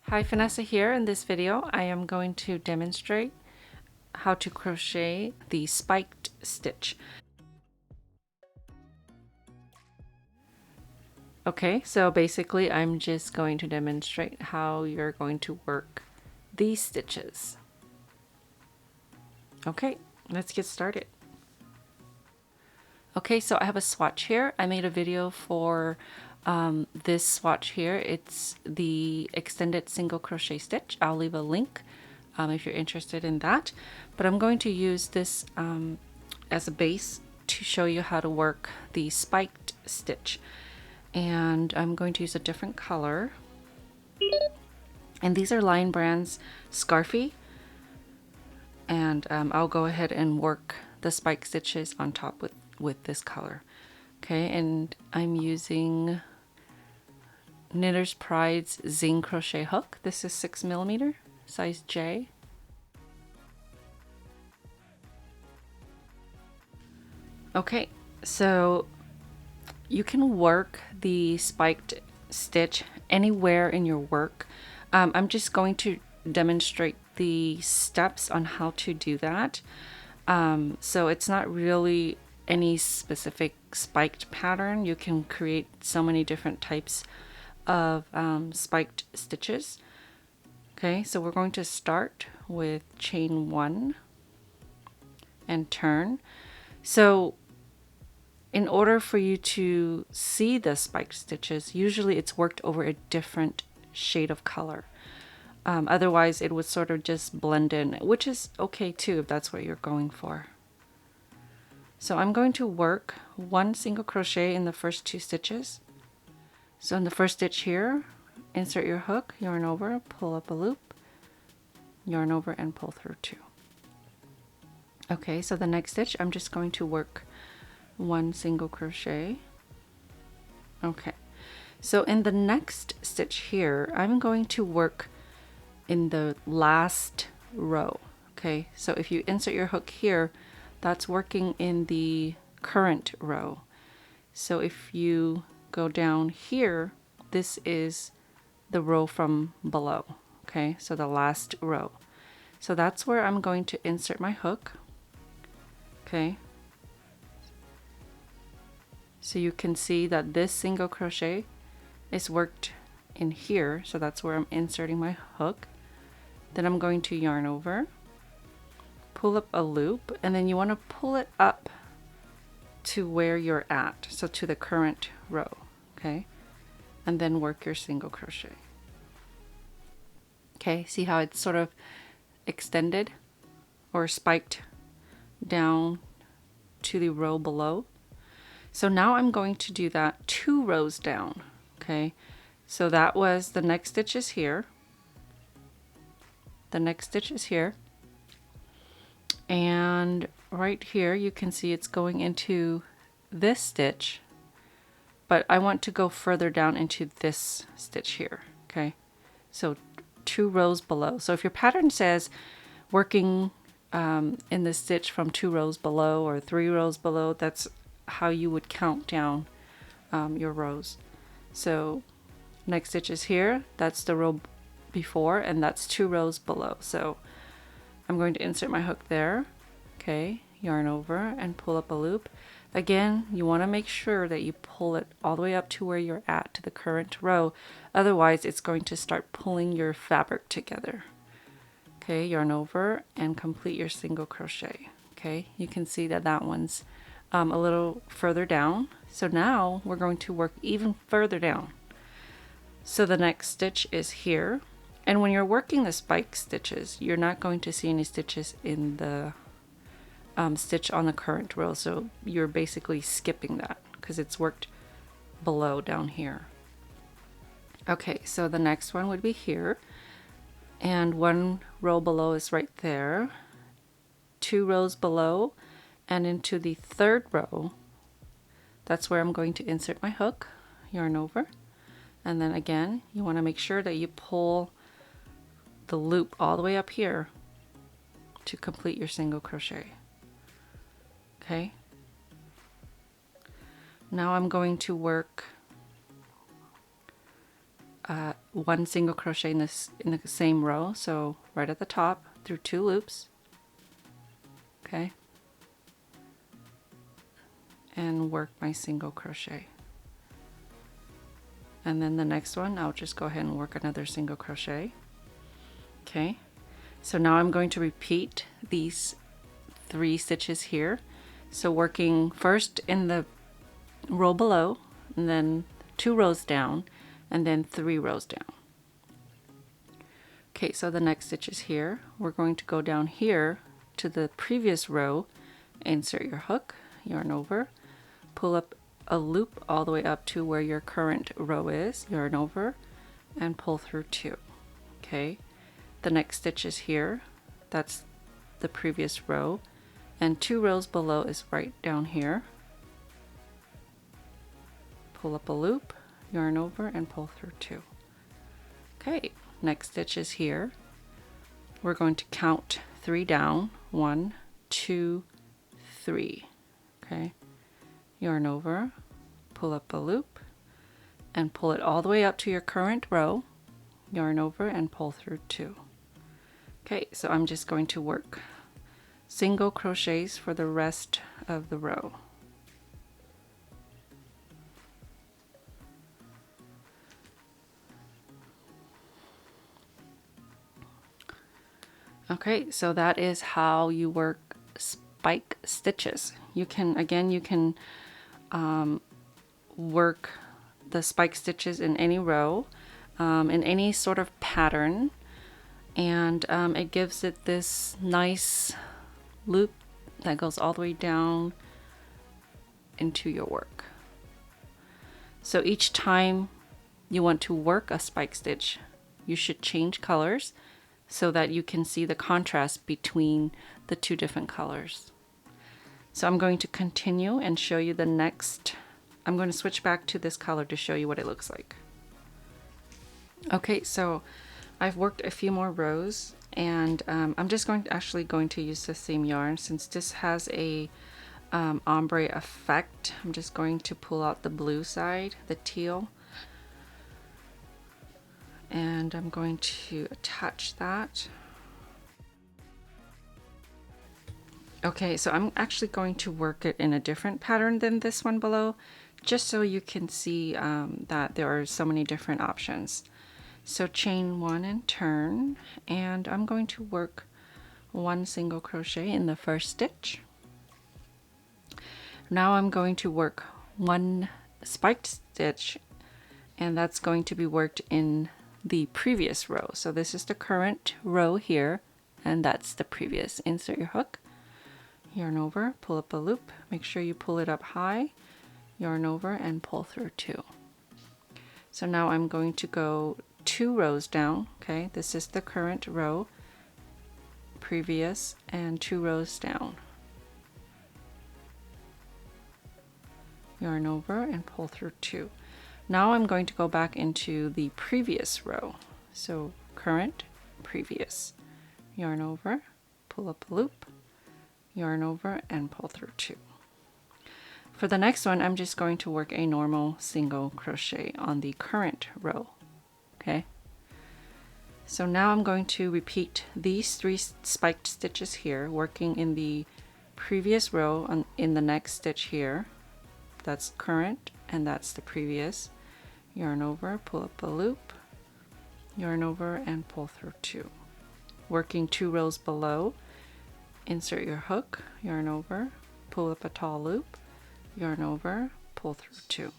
Hi, Vanessa here. In this video, I am going to demonstrate how to crochet the spiked stitch. Okay, so basically I'm just going to demonstrate how you're going to work these stitches. Okay, let's get started. Okay, so I have a swatch here. I made a video for this swatch here. It's the extended single crochet stitch. I'll leave a link if you're interested in that. But I'm going to use this as a base to show you how to work the spiked stitch. And I'm going to use a different color. And these are Lion Brand's Scarfy. And I'll go ahead and work the spike stitches on top with this color. Okay, and I'm using Knitter's Pride's Zing crochet hook. This is 6mm, size J. Okay, so you can work the spiked stitch anywhere in your work. I'm just going to demonstrate the steps on how to do that. So it's not really any specific spiked pattern. You can create so many different types of spiked stitches. Okay, so we're going to start with chain 1 and turn. So in order for you to see the spiked stitches, usually it's worked over a different shade of color. Otherwise it would sort of just blend in, which is okay too if that's what you're going for. So I'm going to work 1 single crochet in the first 2 stitches. So in the first stitch here, insert your hook, yarn over, pull up a loop, yarn over and pull through 2. Okay, so the next stitch I'm just going to work 1 single crochet. Okay, so in the next stitch here, I'm going to work in the last row. Okay, so if you insert your hook here, that's working in the current row. So if you go down here, this is the row from below. Okay, so the last row. So that's where I'm going to insert my hook. Okay, so you can see that this single crochet is worked in here, so that's where I'm inserting my hook. Then I'm going to yarn over, pull up a loop, and then you want to pull it up to where you're at, so to the current row. Okay, and then work your single crochet. Okay, see how it's sort of extended or spiked down to the row below. So now I'm going to do that 2 rows down. Okay, so that was the next stitch is here, the next stitch is here, and right here you can see it's going into this stitch, but I want to go further down into this stitch here. Okay, so 2 rows below. So if your pattern says working in the stitch from 2 rows below or 3 rows below, that's how you would count down your rows. So next stitch is here, that's the row before, and that's 2 rows below. So I'm going to insert my hook there. Okay, yarn over and pull up a loop. Again, you want to make sure that you pull it all the way up to where you're at, to the current row. Otherwise it's going to start pulling your fabric together. Okay, yarn over and complete your single crochet. Okay, you can see that that one's a little further down. So now we're going to work even further down. So the next stitch is here, and when you're working the spike stitches, you're not going to see any stitches in the stitch on the current row, so you're basically skipping that because it's worked below down here. Okay, so the next one would be here, and 1 row below is right there, 2 rows below, and into the 3rd row, that's where I'm going to insert my hook, yarn over, and then again you want to make sure that you pull the loop all the way up here to complete your single crochet. Okay, now I'm going to work one single crochet in the same row, so right at the top through 2 loops, okay, and work my single crochet. And then the next one I'll just go ahead and work another single crochet. Okay, so now I'm going to repeat these 3 stitches here, so working first in the row below, and then 2 rows down, and then 3 rows down. Okay, so the next stitch is here. We're going to go down here to the previous row, insert your hook, yarn over, pull up a loop all the way up to where your current row is, yarn over, and pull through 2. Okay, the next stitch is here, that's the previous row, and 2 rows below is right down here. Pull up a loop, yarn over, and pull through 2. Okay, next stitch is here. We're going to count 3 down, 1, 2, 3. Okay, yarn over, pull up a loop, and pull it all the way up to your current row, yarn over, and pull through 2. Okay, so I'm just going to work single crochets for the rest of the row. Okay, so that is how you work spike stitches. You can, again, you can work the spike stitches in any row, in any sort of pattern, and it gives it this nice loop that goes all the way down into your work. So each time you want to work a spike stitch, you should change colors so that you can see the contrast between the 2 different colors. So I'm going to continue and show you the next. I'm going to switch back to this color to show you what it looks like. Okay, so I've worked a few more rows, and I'm just actually going to use the same yarn since this has a ombre effect. I'm just going to pull out the blue side, the teal, and I'm going to attach that. Okay, so I'm actually going to work it in a different pattern than this one below, just so you can see that there are so many different options. So chain 1 and turn, and I'm going to work 1 single crochet in the first stitch. Now I'm going to work 1 spiked stitch, and that's going to be worked in the previous row. So this is the current row here, and that's the previous. Insert your hook, yarn over, pull up a loop, make sure you pull it up high, yarn over, and pull through 2. So now I'm going to go 2 rows down. Okay, this is the current row, previous, and 2 rows down. Yarn over and pull through 2. Now I'm going to go back into the previous row. So current, previous, yarn over, pull up a loop, yarn over, and pull through 2. For the next one, I'm just going to work a normal single crochet on the current row. Okay, so now I'm going to repeat these 3 spiked stitches here, working in the previous row in the next stitch here. That's current, and that's the previous. Yarn over, pull up a loop, yarn over, and pull through 2. Working 2 rows below, insert your hook, yarn over, pull up a tall loop, yarn over, pull through 2.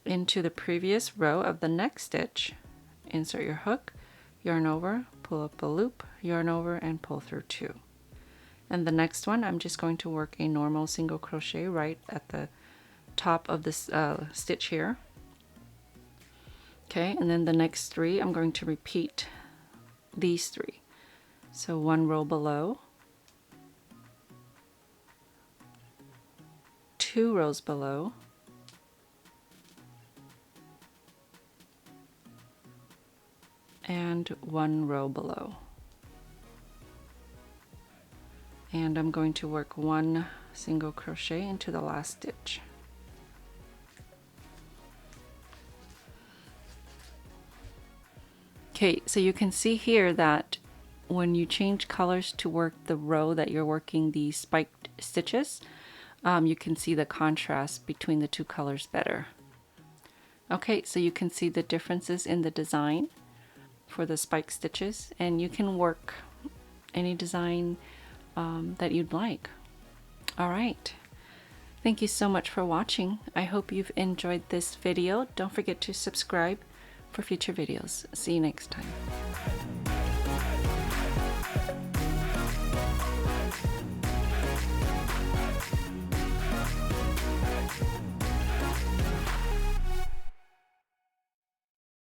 Into the previous row of the next stitch, insert your hook, yarn over, pull up a loop, yarn over, and pull through 2. And the next one, I'm just going to work a normal single crochet right at the top of this stitch here. Okay, and then the next 3, I'm going to repeat these 3. So 1 row below, 2 rows below, and 1 row below. And I'm going to work 1 single crochet into the last stitch. Okay, so you can see here that when you change colors to work the row that you're working the spiked stitches, you can see the contrast between the two colors better. Okay, so you can see the differences in the design for the spike stitches, and you can work any design that you'd like. All right. Thank you so much for watching. I hope you've enjoyed this video. Don't forget to subscribe for future videos. See you next time.